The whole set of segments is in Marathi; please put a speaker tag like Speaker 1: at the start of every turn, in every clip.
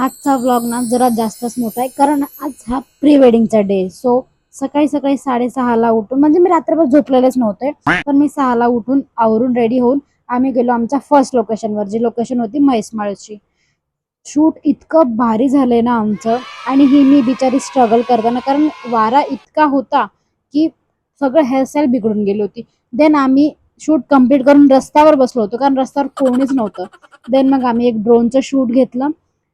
Speaker 1: आजचा व्लॉग ना जरा जास्तच मोठा आहे, कारण आज हा प्री वेडिंगचा डे. सो सकाळी सकाळी 6:30ला उठून, म्हणजे मी रात्रभर झोपलेलेच नव्हते, पण मी 6ला उठून आवरून रेडी होऊन आम्ही गेलो आमच्या फर्स्ट लोकेशनवर, जी लोकेशन होती म्हैसमाळची. शूट इतकं भारी झालंय ना आमचं. आणि ही मी बिचारी स्ट्रगल करताना, कारण वारा इतका होता की सगळं हेअरस्टाईल बिघडून गेली होती. देन आम्ही शूट कम्प्लीट करून रस्त्यावर बसलो होतो, कारण रस्त्यावर कोणीच नव्हतं. देन मग आम्ही एक ड्रोनचं शूट घेतलं.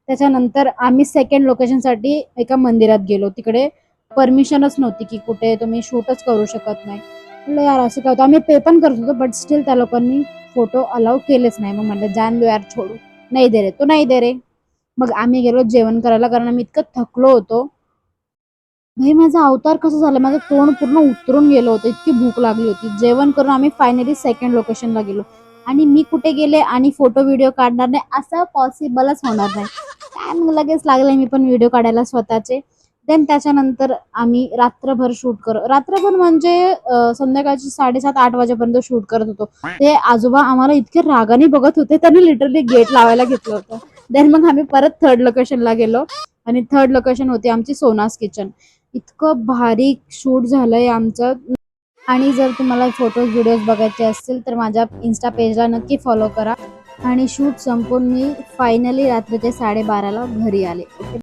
Speaker 1: त्याच्यानंतर आम्ही सेकंड लोकेशनसाठी एका मंदिरात गेलो. तिकडे परमिशनच नव्हती की कुठे तुम्ही शूटच करू शकत नाही. म्हटलं यार असं काय होतं, आम्ही पे पण करत होतो, बट स्टील त्या लोकांनी फोटो अलाउ केलेच नाही. मग म्हटलं जान लो यार, छोडू, नाही दे रे तो, नाही दे रे. मग आम्ही गेलो जेवण करायला, कारण आम्ही इतकं थकलो होतो. भाई माझा अवतार कसं झालं, माझं तोंड पूर्ण उतरून गेलं होतं, इतकी भूक लागली होती. जेवण करून आम्ही फायनली सेकंड लोकेशनला गेलो. आणि मी कुठे गेले आणि फोटो व्हिडिओ काढणार नाही असं पॉसिबलच होणार नाही. काय मग लगेच लागले मी पण व्हिडिओ काढायला स्वतःचे. देन त्याच्यानंतर आम्ही रात्रभर शूट रात्रभर म्हणजे संध्याकाळची 7:30-8 वाजेपर्यंत शूट करत होतो. ते आजोबा आम्हाला इतके रागाने बघत होते, त्यांनी लिटरली गेट लावायला घेतलं होतं. देन मग आम्ही परत थर्ड लोकेशनला गेलो. आणि थर्ड लोकेशन होती आमची सोनास किचन. इतकं भारी शूट झालंय आमचं. आणि जर तुम्हाला फोटोज व्हिडिओज बघायचे असतील तर माझ्या इन्स्टा पेजला नक्की फॉलो करा. आणि शूट संपून मी फायनली रात्रीचे 12:30ला घरी आले. ओके.